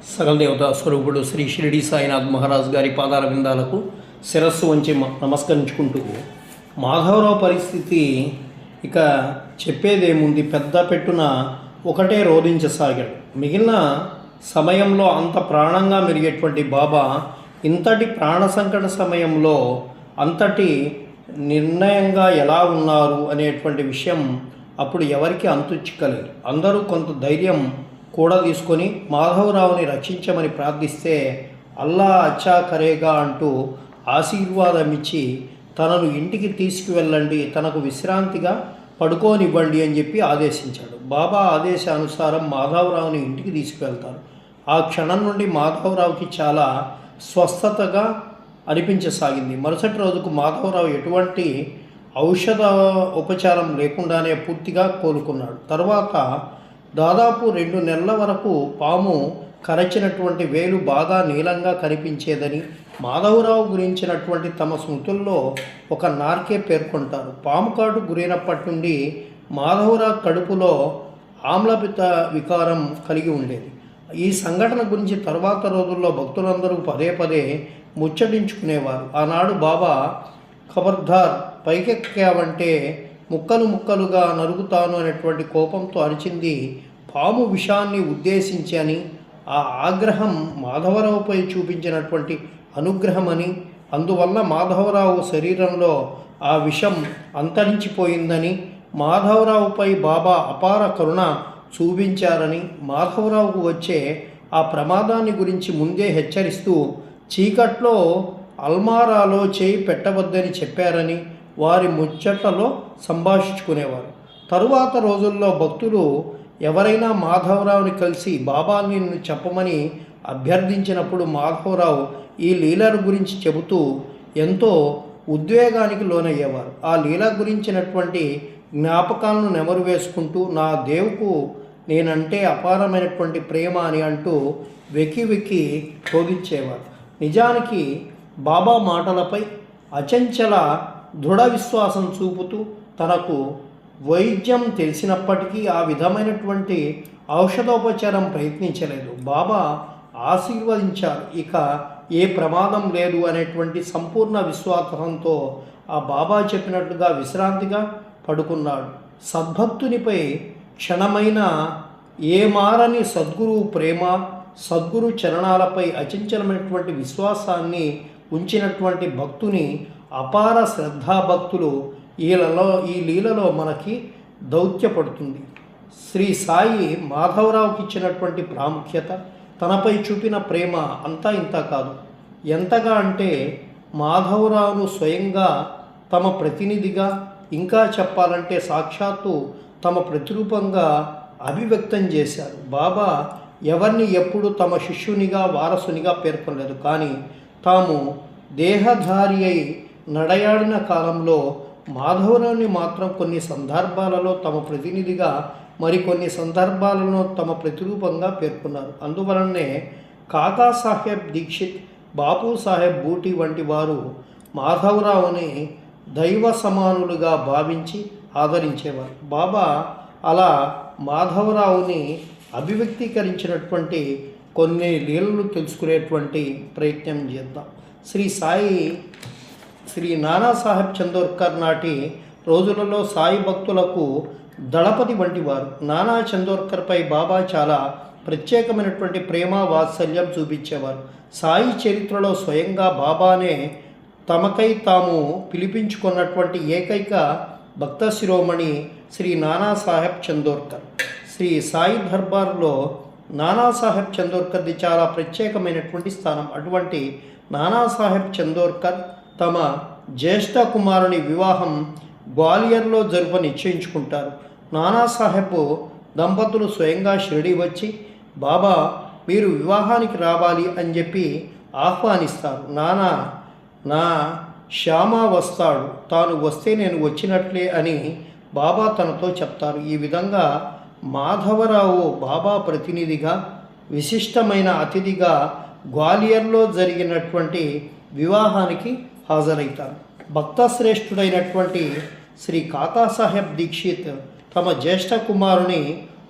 సకల దేవతా స్వరూపుడు శ్రీ షిరిడి సాయినాథ్ మహారాజ్ గారి పాదాల విందాలకు శిరస్సు వంచి నమస్కరించుకుంటూ మాధవరావు పరిస్థితి ఇక చెప్పేదేముంది, పెద్ద పెట్టున ఒకటే రోధించసాగాడు. మిగిలిన సమయంలో అంత ప్రాణంగా మెరిగేటువంటి బాబా ఇంతటి ప్రాణ సంకట సమయంలో అంతటి నిర్ణయంగా ఎలా ఉన్నారు అనేటువంటి విషయం అప్పుడు ఎవరికి అంతుచిక్కలేదు. అందరూ కొంత ధైర్యం కూడా తీసుకొని మాధవరావుని రక్షించమని ప్రార్థిస్తే అల్లా అచ్చా కరేగా అంటూ ఆశీర్వాదం ఇచ్చి తనను ఇంటికి తీసుకువెళ్ళండి, తనకు విశ్రాంతిగా పడుకోనివ్వండి అని చెప్పి ఆదేశించాడు. బాబా ఆదేశానుసారం మాధవరావుని ఇంటికి తీసుకువెళ్తారు. ఆ క్షణం నుండి మాధవరావుకి చాలా స్వస్థతగా అనిపించసాగింది. మరుసటి రోజుకు మాధవరావు ఎటువంటి ఔషధ ఉపచారం లేకుండానే పూర్తిగా కోలుకున్నాడు. తర్వాత దాదాపు 2 నెలల వరకు పాము కరచినటువంటి వేలు బాగా నీలంగా కనిపించేదని మాధవరావు గురించినటువంటి తమ స్మృతుల్లో ఒక నార్కే పేర్కొంటారు. పాము కాటు గురైనప్పటి నుండి మాధవరావు కడుపులో ఆమ్లపిత వికారం కలిగి ఉండేది. ఈ సంఘటన గురించి తర్వాత రోజుల్లో భక్తులందరూ పదే పదే ముచ్చటించుకునేవారు. ఆనాడు బాబా ఖబర్దార్, పైకెక్కావంటే ముక్కలు ముక్కలుగా నరుగుతాను అనేటువంటి కోపంతో అరిచింది పాము విషాన్ని ఉద్దేశించి అని, ఆ ఆగ్రహం మాధవరావుపై చూపించినటువంటి అనుగ్రహమని, అందువల్ల మాధవరావు శరీరంలో ఆ విషం అంతరించిపోయిందని, మాధవరావుపై బాబా అపార కరుణ చూపించారని, మాధవరావుకు వచ్చే ఆ ప్రమాదాన్ని గురించి ముందే హెచ్చరిస్తూ చీకట్లో అల్మారాలో చేయి పెట్టవద్దని చెప్పారని వారి ముచ్చట్లలో సంభాషించుకునేవారు. తరువాత రోజుల్లో భక్తులు ఎవరైనా మాధవరావుని కలిసి బాబాని చెప్పమని అభ్యర్థించినప్పుడు మాధవరావు ఈ లీలల గురించి చెబుతూ ఎంతో ఉద్వేగానికి లోనయ్యేవారు. ఆ లీల గురించినటువంటి జ్ఞాపకాలను నెమరు వేసుకుంటూ నా దేవుకు నేనంటే అపారమైనటువంటి ప్రేమ అని అంటూ వెక్కి వెక్కి శోధించేవారు. నిజానికి బాబా మాటలపై అచంచల దృఢ విశ్వాసం చూపుతూ తనకు వైద్యం తెలిసినప్పటికీ ఆ విధమైనటువంటి ఔషధోపచారం ప్రయత్నించలేదు. బాబా ఆశీర్వదించారు, ఇక ఏ ప్రమాదం లేదు అనేటువంటి సంపూర్ణ విశ్వాసంతో ఆ బాబా చెప్పినట్లుగా విశ్రాంతిగా పడుకున్నాడు. సద్భక్తునిపై క్షణమైన ఏమారని సద్గురువు ప్రేమ, సద్గురు చరణాలపై అచంచలమైనటువంటి విశ్వాసాన్ని ఉంచినటువంటి భక్తుని అపార శ్రద్ధాభక్తులు ఈ లీలలో మనకి దౌత్యపడుతుంది. శ్రీ సాయి మాధవరావుకి ఇచ్చినటువంటి ప్రాముఖ్యత, తనపై చూపిన ప్రేమ అంతా ఇంత కాదు. ఎంతగా అంటే మాధవరావును స్వయంగా తమ ప్రతినిధిగా, ఇంకా చెప్పాలంటే సాక్షాత్తు తమ ప్రతిరూపంగా అభివ్యక్తం చేశారు. బాబా ఎవరిని ఎప్పుడు తమ శిష్యునిగా, వారసునిగా పేర్కొనలేదు. కానీ తాము దేహధారి అయి నడయాడిన కాలంలో మాధవరావుని మాత్రం కొన్ని సందర్భాలలో తమ ప్రతినిధిగా, మరికొన్ని సందర్భాలలో తమ ప్రతిరూపంగా పేర్కొన్నారు. అందువలనే కాకా సాహెబ్ దీక్షిత్, బాపు సాహెబ్ బూటి వంటి వారు మాధవరావుని దైవ సమానులుగా భావించి ఆదరించేవారు. బాబా అలా మాధవరావుని అభివ్యక్తీకరించినటువంటి కొన్ని లీలలు తెలుసుకునేటువంటి ప్రయత్నం చేద్దాం. శ్రీ సాయి శ్రీ నానాసాహెబ్ చందోర్కర్ నాటి రోజులలో సాయి భక్తులకు దళపతి వంటి వారు. నానా చందోర్కర్పై బాబా చాలా ప్రత్యేకమైనటువంటి ప్రేమ, వాత్సల్యం చూపించేవారు. సాయి చరిత్రలో స్వయంగా బాబానే తమకై తాము పిలిపించుకున్నటువంటి ఏకైక భక్త శిరోమణి శ్రీ నానాసాహెబ్ చందోర్కర్. శ్రీ సాయి దర్బార్లో నానాసాహెబ్ చందోర్కర్ది చాలా ప్రత్యేకమైనటువంటి స్థానం. అటువంటి నానాసాహెబ్ చందోర్కర్ తమ జ్యేష్ఠ కుమారుని వివాహం గ్వాలియర్లో జరుప నిశ్చయించుకుంటారు. నానాసాహెబ్ దంపతులు స్వయంగా షిరిడి వచ్చి బాబా మీరు వివాహానికి రావాలి అని చెప్పి ఆహ్వానిస్తారు. నా శ్యామ వస్తాడు, తాను వస్తే నేను వచ్చినట్లే అని బాబా తనతో చెప్తారు. ఈ విధంగా మాధవరావు బాబా ప్రతినిధిగా, విశిష్టమైన అతిథిగా గ్వాలియర్లో జరిగినటువంటి వివాహానికి హాజరవుతారు. భక్తశ్రేష్ఠుడైనటువంటి శ్రీ కాకాసాహెబ్ దీక్షిత్ తమ జ్యేష్ఠ కుమారుని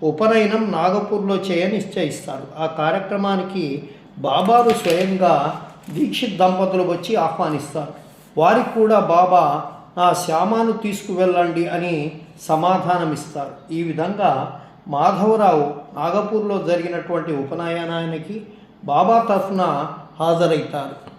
ఉపనయనం నాగపూర్లో నిశ్చయిస్తారు. ఆ కార్యక్రమానికి బాబాలు స్వయంగా దీక్షిత్ దంపతులు వచ్చి ఆహ్వానిస్తారు. వారికి కూడా బాబా నా శ్యామాను తీసుకువెళ్ళండి అని సమాధానమిస్తారు. ఈ విధంగా మాధవరావు నాగపూర్లో జరిగినటువంటి ఉపనయనానికి బాబా తరఫున హాజరవుతారు.